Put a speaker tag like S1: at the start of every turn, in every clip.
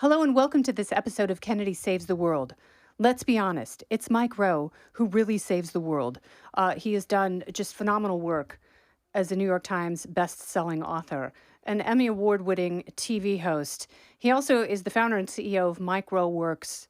S1: Hello and welcome to this episode of Kennedy Saves the World. Let's be honest, it's Mike Rowe who really saves the world. He has done just phenomenal work as a New York Times best-selling author, an Emmy Award-winning TV host. He also is the founder and CEO of mikeroweWORKS,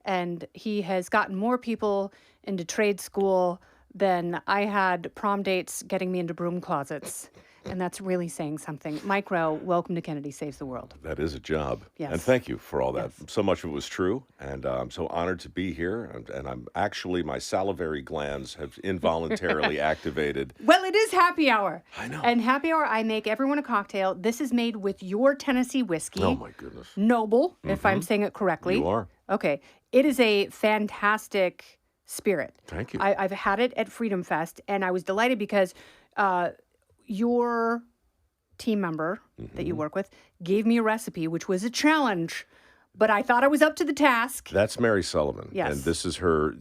S1: and he has gotten more people into trade school than I had prom dates getting me into broom closets. And that's really saying something. Mike Rowe, welcome to Kennedy Saves the World.
S2: That is a job.
S1: Yes.
S2: And thank you for all that.
S1: Yes.
S2: So much of it was true. And I'm so honored to be here. And I'm actually, my salivary glands have involuntarily activated.
S1: Well, it is happy hour.
S2: I know.
S1: And happy hour, I make everyone a cocktail. This is made with your Tennessee whiskey.
S2: Oh, my goodness.
S1: Noble, if I'm saying it correctly.
S2: You are.
S1: Okay. It is a fantastic spirit.
S2: Thank you.
S1: I've had it at Freedom Fest, and I was delighted because your team member that you work with gave me a recipe, which was a challenge, but I thought I was up to the task.
S2: That's Mary Sullivan.
S1: Yes.
S2: And this is her,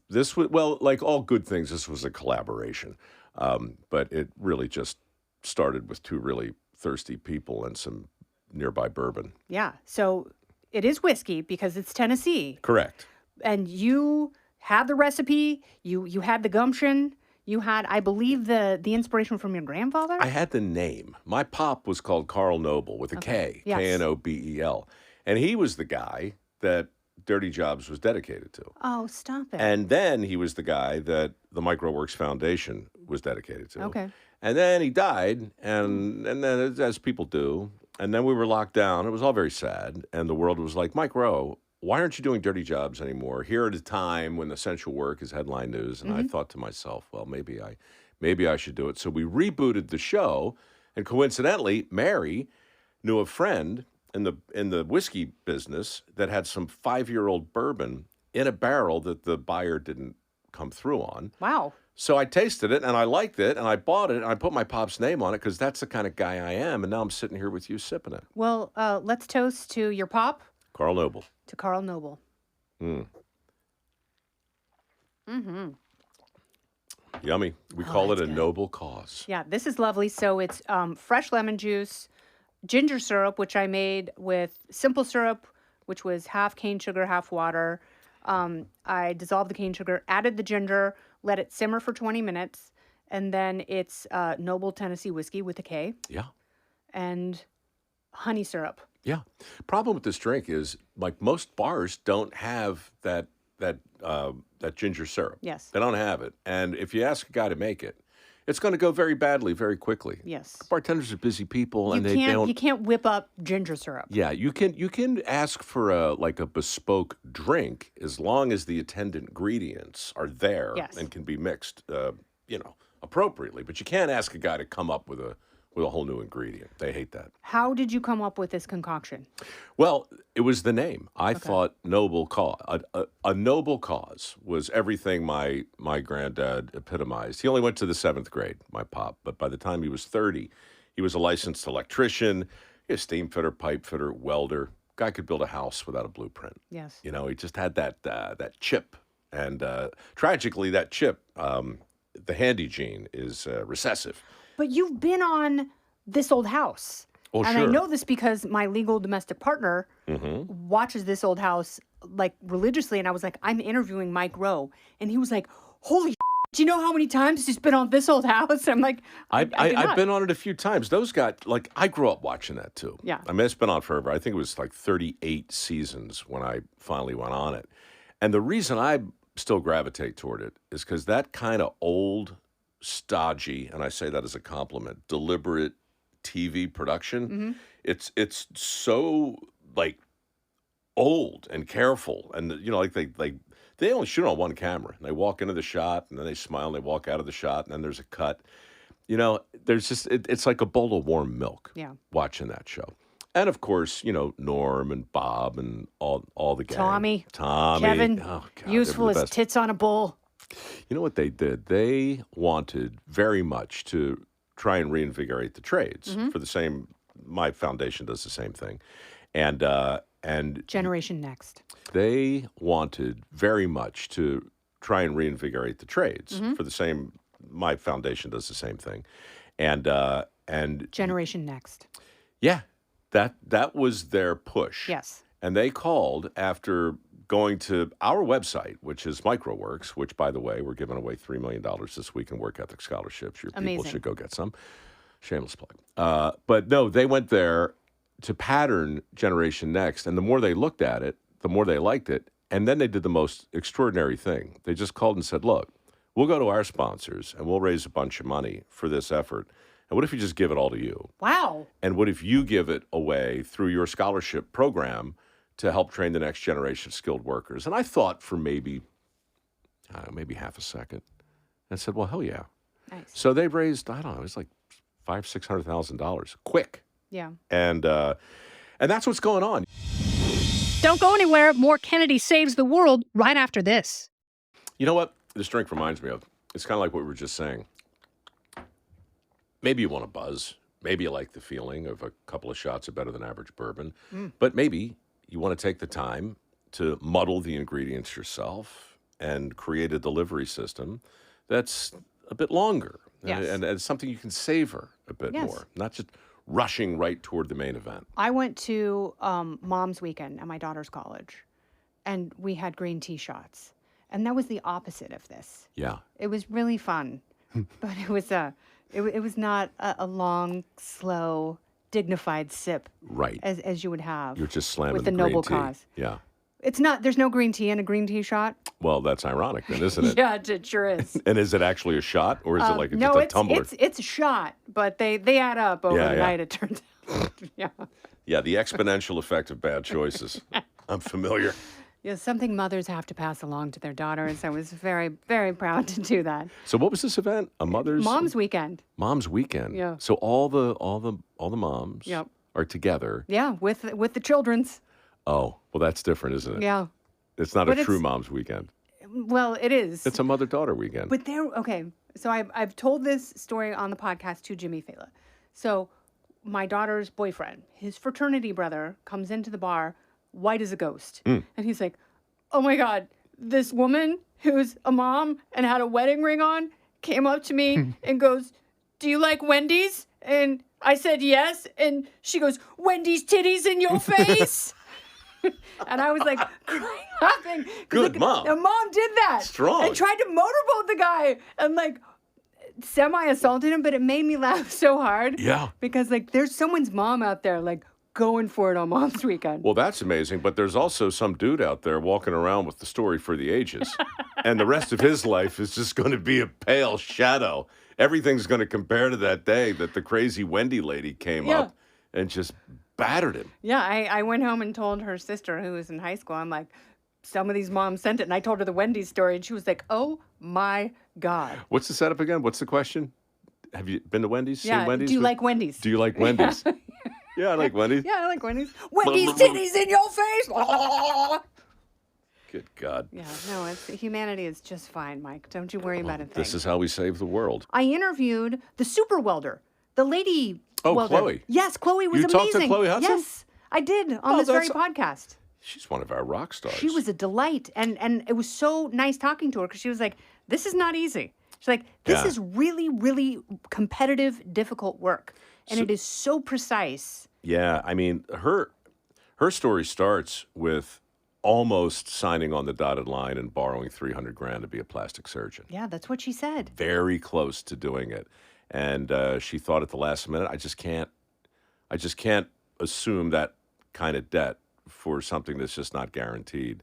S2: this was, well, like all good things, this was a collaboration. But it really just started with two really thirsty people and some nearby bourbon.
S1: Yeah. So it is whiskey because it's Tennessee.
S2: Correct.
S1: And you had the recipe, you had the gumption, you had, I believe, the inspiration from your grandfather?
S2: I had the name. My pop was called Carl Noble with a K,
S1: Yes.
S2: Knobel. And he was the guy that Dirty Jobs was dedicated to.
S1: Oh, stop it.
S2: And then he was the guy that the mikeroweWORKS Foundation was dedicated to.
S1: Okay.
S2: And then he died, and then, as people do, and then we were locked down. It was all very sad. And the world was like, Mike Rowe, why aren't you doing Dirty Jobs anymore? Here at a time when essential work is headline news. And I thought to myself, well, maybe I should do it. So we rebooted the show. And coincidentally, Mary knew a friend in the whiskey business that had some 5-year-old bourbon in a barrel that the buyer didn't come through on.
S1: Wow.
S2: So I tasted it and I liked it and I bought it and I put my pop's name on it because that's the kind of guy I am. And now I'm sitting here with you sipping it.
S1: Well, let's toast to your pop,
S2: Carl Noble.
S1: to Carl Noble.
S2: Yummy. We call it a noble cause.
S1: Yeah, this is lovely. So it's fresh lemon juice, ginger syrup, which I made with simple syrup, which was half cane sugar, half water. I dissolved the cane sugar, added the ginger, let it simmer for 20 minutes, and then it's Noble Tennessee whiskey with a K
S2: Yeah.
S1: and honey syrup.
S2: Yeah. Problem with this drink is, like, most bars don't have that ginger syrup.
S1: Yes.
S2: They don't have it. And if you ask a guy to make it, it's going to go very badly very quickly.
S1: Yes.
S2: Bartenders are busy people, and
S1: You
S2: they don't.
S1: you can't whip up ginger syrup.
S2: Yeah, you can ask for a bespoke drink as long as the attendant ingredients are there
S1: Yes.
S2: and can be mixed, appropriately. But you can't ask a guy to come up with a whole new ingredient. They hate that.
S1: How did you come up with this concoction?
S2: Well, it was the name. I thought noble cause. A noble cause was everything my granddad epitomized. He only went to the 7th grade, my pop, but by the time he was 30, he was a licensed electrician, a steam fitter, pipe fitter, welder. Guy could build a house without a blueprint.
S1: Yes.
S2: You know, he just had that chip. And tragically, that chip, the handy gene, is recessive.
S1: But you've been on This Old House.
S2: Oh,
S1: and
S2: sure.
S1: I know this because my legal domestic partner watches This Old House like religiously. And I was like, I'm interviewing Mike Rowe. And he was like, holy do you know how many times he's been on This Old House? I'm like, I did
S2: I've
S1: not.
S2: been on it a few times. Those got, like, I grew up watching that too.
S1: Yeah.
S2: I mean, it's been on forever. I think it was like 38 seasons when I finally went on it. And the reason I still gravitate toward it is because that kind of old, stodgy, and I say that as a compliment, deliberate TV production, it's so, like, old and careful. And, like they only shoot on one camera. They walk into the shot, and then they smile, and they walk out of the shot, and then there's a cut. There's just, it's like a bowl of warm milk watching that show. And, of course, Norm and Bob and all the gang.
S1: Tommy.
S2: Oh,
S1: Kevin,
S2: God,
S1: useful
S2: they were the
S1: as
S2: best.
S1: tits on a bull.
S2: You know what they did? They wanted very much to try and reinvigorate the trades for the same, my foundation does the same thing. And
S1: Generation Next.
S2: they wanted very much to try and reinvigorate the trades for the same, my foundation does the same thing. And
S1: Generation Next.
S2: yeah, that was their push.
S1: Yes.
S2: And they called after going to our website, which is mikeroweWORKS, which, by the way, we're giving away $3 million this week in work ethic scholarships. Your people
S1: Amazing.
S2: should go get some. Shameless plug. But no, they went there to pattern Generation Next. And the more they looked at it, the more they liked it. And then they did the most extraordinary thing. They just called and said, look, we'll go to our sponsors and we'll raise a bunch of money for this effort. And what if you just give it all to you?
S1: Wow.
S2: And what if you give it away through your scholarship program to help train the next generation of skilled workers? And I thought for maybe half a second. And said, well, hell yeah.
S1: Nice.
S2: So they've raised, I don't know, it's like $500,000-$600,000 quick.
S1: Yeah.
S2: And that's what's going on.
S3: Don't go anywhere. More Kennedy Saves the World right after this.
S2: You know what this drink reminds me of? It's kind of like what we were just saying. Maybe you want a buzz. Maybe you like the feeling of a couple of shots of better than average bourbon. But maybe you want to take the time to muddle the ingredients yourself and create a delivery system that's a bit longer.
S1: Yes.
S2: And something you can savor a bit
S1: Yes.
S2: more, not just rushing right toward the main event.
S1: I went to Mom's Weekend at my daughter's college, and we had green tea shots. And that was the opposite of this.
S2: Yeah.
S1: It was really fun, but it was not a long, slow, dignified sip
S2: Right.
S1: as you would have
S2: You're just slamming
S1: with
S2: the
S1: the
S2: green
S1: noble
S2: tea.
S1: cause.
S2: Yeah.
S1: It's not. There's no green tea in a green tea shot.
S2: Well, that's ironic then, isn't it?
S1: Yeah, it sure is.
S2: And is it actually a shot, or is it like
S1: No,
S2: just a
S1: it's
S2: tumbler?
S1: it's a shot, but they add up over
S2: Yeah,
S1: the
S2: yeah.
S1: night. It turns out. Yeah.
S2: Yeah, the exponential effect of bad choices. I'm familiar.
S1: Yeah, something mothers have to pass along to their daughters. I was very, very proud to do that.
S2: So what was this event? A mother's
S1: Mom's Weekend.
S2: Mom's Weekend.
S1: Yeah.
S2: So all the moms
S1: Yep.
S2: are together.
S1: Yeah, with the children's.
S2: Oh, well, that's different, isn't it?
S1: Yeah.
S2: It's not
S1: But
S2: a true
S1: it's-
S2: Mom's Weekend.
S1: Well, it is.
S2: It's a mother-daughter weekend.
S1: But okay. So I've told this story on the podcast to Jimmy Fela. So my daughter's boyfriend, his fraternity brother, comes into the bar, white as a ghost, and he's like, "Oh my God, this woman who's a mom and had a wedding ring on came up to me and goes, 'Do you like Wendy's?' And I said yes, and she goes, 'Wendy's titties in your face.'" And I was like crying, laughing. 'Cause,
S2: Good
S1: like,
S2: mom.
S1: The mom did that.
S2: Strong.
S1: And tried to motorboat the guy and like semi-assaulted him, but it made me laugh so hard.
S2: Yeah.
S1: Because like there's someone's mom out there like going for it on Mom's Weekend.
S2: Well, that's amazing, but there's also some dude out there walking around with the story for the ages. And the rest of his life is just going to be a pale shadow. Everything's going to compare to that day that the crazy Wendy lady came
S1: Yeah.
S2: up and just battered him.
S1: Yeah, I went home and told her sister who was in high school, I'm like, some of these moms sent it. And I told her the Wendy's story, and she was like, oh my God.
S2: What's the setup again? What's the question? Have you been to Wendy's?
S1: Yeah,
S2: Seen Wendy's?
S1: do you like Wendy's?
S2: Do you like Wendy's? Yeah, I like Wendy's.
S1: Yeah, I like Wendy's. Wendy's titties in your face.
S2: Good God.
S1: Yeah, no, humanity is just fine, Mike. Don't you worry about a thing.
S2: This is how we save the world.
S1: I interviewed the super welder, the lady
S2: Oh,
S1: welder.
S2: Chloe.
S1: Yes, Chloe was
S2: You
S1: amazing.
S2: talked to Chloe Hudson?
S1: Yes, I did on this very podcast.
S2: She's one of our rock stars.
S1: She was a delight, and it was so nice talking to her because she was like, "This is not easy." She's like, "This
S2: Yeah.
S1: is really, really competitive, difficult work, and it is so precise."
S2: Yeah, I mean, her story starts with almost signing on the dotted line and borrowing $300,000 to be a plastic surgeon.
S1: Yeah, that's what she said.
S2: Very close to doing it, and she thought at the last minute, I just can't assume that kind of debt for something that's just not guaranteed.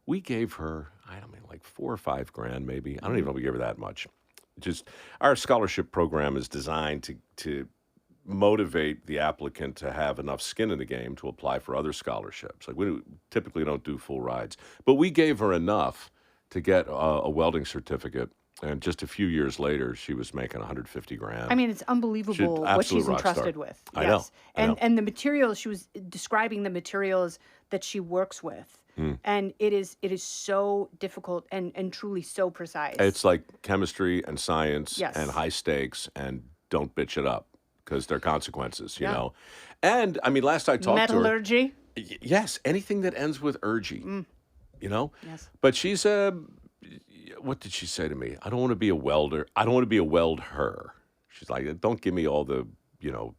S2: We gave her, I don't mean, like $4 or $5 grand, maybe. I don't even know if we gave her that much. Just our scholarship program is designed to motivate the applicant to have enough skin in the game to apply for other scholarships. Like we typically don't do full rides, but we gave her enough to get a welding certificate. And just a few years later, she was making $150,000.
S1: I mean, it's unbelievable what
S2: absolute
S1: she's
S2: rock star.
S1: entrusted with.
S2: I know, I know.
S1: And the materials, she was describing the materials that she works with. And it is so difficult and truly so precise.
S2: It's like chemistry and science
S1: Yes.
S2: and high stakes, and don't bitch it up because there are consequences, you
S1: Yeah.
S2: know. And I mean, last I talked to her,
S1: Metallurgy.
S2: yes, anything that ends with ergy, you know.
S1: Yes.
S2: But she's what did she say to me? I don't want to be a welder. I don't want to be a welder. She's like, don't give me all the,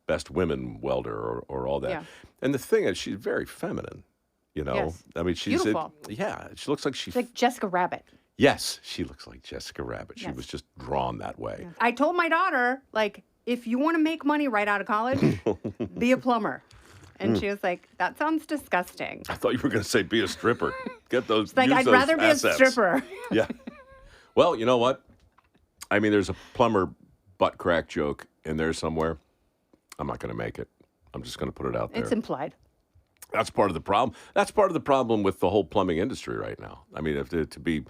S2: best women welder or all that.
S1: Yeah.
S2: And the thing is, she's very feminine. You know,
S1: Yes.
S2: I mean, she's
S1: Beautiful.
S2: yeah, she looks like
S1: She's like Jessica Rabbit.
S2: yes, she looks like Jessica Rabbit. She
S1: Yes.
S2: was just drawn that way.
S1: I told my daughter, like, if you want to make money right out of college, be a plumber. And she was like, that sounds disgusting.
S2: I thought you were going to say be a stripper. Get those.
S1: Like,
S2: use
S1: I'd
S2: those
S1: rather be a
S2: assets.
S1: stripper.
S2: Yeah. Well, you know what? I mean, there's a plumber butt crack joke in there somewhere. I'm not going to make it. I'm just going to put it out there.
S1: It's implied.
S2: That's part of the problem. That's part of the problem with the whole plumbing industry right now. I mean, if to be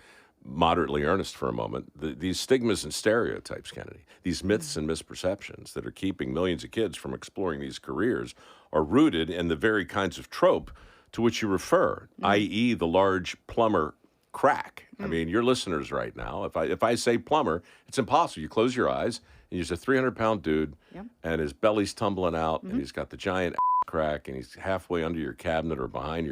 S2: moderately earnest for a moment, these stigmas and stereotypes, Kennedy, these myths and misperceptions that are keeping millions of kids from exploring these careers are rooted in the very kinds of trope to which you refer, i.e. the large plumber crack. I mean, your listeners right now, if I say plumber, it's impossible. You close your eyes, and he's a 300-pound dude, and his belly's tumbling out, and he's got the giant crack, and he's halfway under your cabinet or behind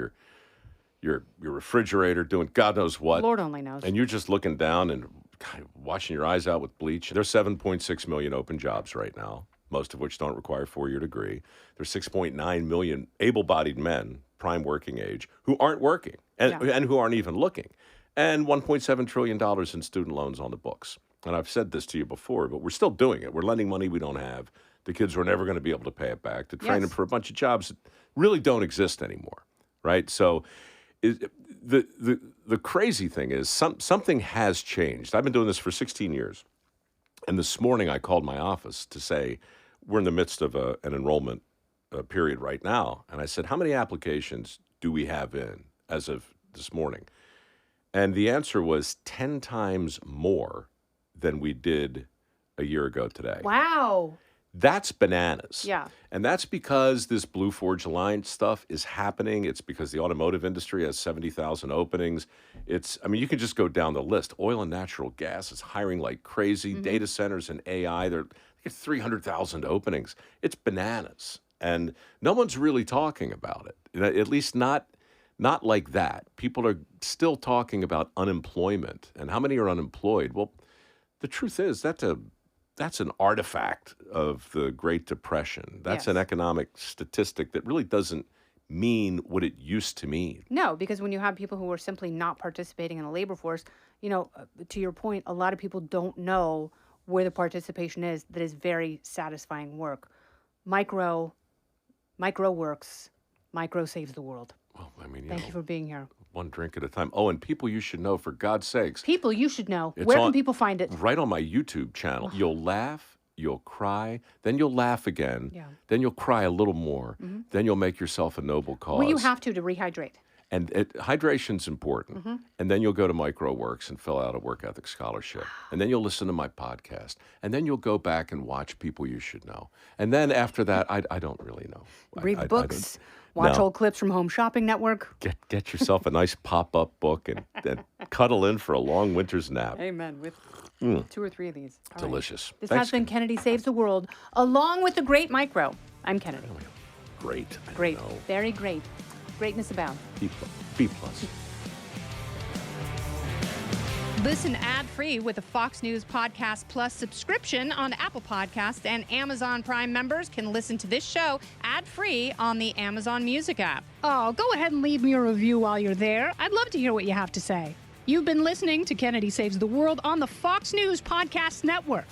S2: your refrigerator doing God knows what.
S1: Lord only knows.
S2: And you're just looking down and kind of washing your eyes out with bleach. There's 7.6 million open jobs right now, most of which don't require a four-year degree. There's 6.9 million able-bodied men, prime working age, who aren't working and who aren't even looking. And $1.7 trillion in student loans on the books. And I've said this to you before, but we're still doing it. We're lending money we don't have. The kids are never going to be able to pay it back, to train them for a bunch of jobs that really don't exist anymore, right? So the crazy thing is something has changed. I've been doing this for 16 years. And this morning I called my office to say, we're in the midst of an enrollment period right now. And I said, how many applications do we have in as of this morning? And the answer was 10 times more than we did a year ago today.
S1: Wow.
S2: That's bananas.
S1: Yeah.
S2: And that's because this Blue Forge Alliance stuff is happening. It's because the automotive industry has 70,000 openings. I mean, you can just go down the list. Oil and natural gas is hiring like crazy. Data centers and AI, they're 300,000 openings. It's bananas. And no one's really talking about it, at least not like that. People are still talking about unemployment and how many are unemployed. Well, the truth is that's an artifact of the Great Depression. That's an economic statistic that really doesn't mean what it used to mean.
S1: No, because when you have people who are simply not participating in the labor force, you know, to your point, a lot of people don't know where the participation is that is very satisfying work. Micro works. Micro saves the world.
S2: Well, I mean,
S1: Thank you for being here.
S2: one drink at a time. Oh, and people you should know, for God's sakes.
S1: People you should know.
S2: It's
S1: Where
S2: on-
S1: can people find it?
S2: Right on my YouTube channel. You'll laugh, you'll cry, then you'll laugh again, then you'll cry a little more, then you'll make yourself a noble cause.
S1: Well, you have to rehydrate.
S2: And hydration's important. And then you'll go to MikeroweWORKS and fill out a work ethic scholarship. And then you'll listen to my podcast. And then you'll go back and watch People You Should Know. And then after that, I don't really know.
S1: Read
S2: I
S1: books.
S2: don't-
S1: Watch
S2: no.
S1: old clips from Home Shopping Network.
S2: Get yourself a nice pop-up book and cuddle in for a long winter's nap.
S1: Amen. With 2 or 3 of these. All right.
S2: Delicious.
S1: This
S2: Thanks,
S1: has been Kennedy Saves the World, along with the great Micro. I'm Kennedy.
S2: Great. I
S1: Great.
S2: know.
S1: Very great. Greatness abound.
S2: B plus.
S3: Listen ad-free with a Fox News Podcast Plus subscription on Apple Podcasts, and Amazon Prime members can listen to this show ad-free on the Amazon Music app.
S4: Oh, go ahead and leave me a review while you're there. I'd love to hear what you have to say.
S3: You've been listening to Kennedy Saves the World on the Fox News Podcast Network.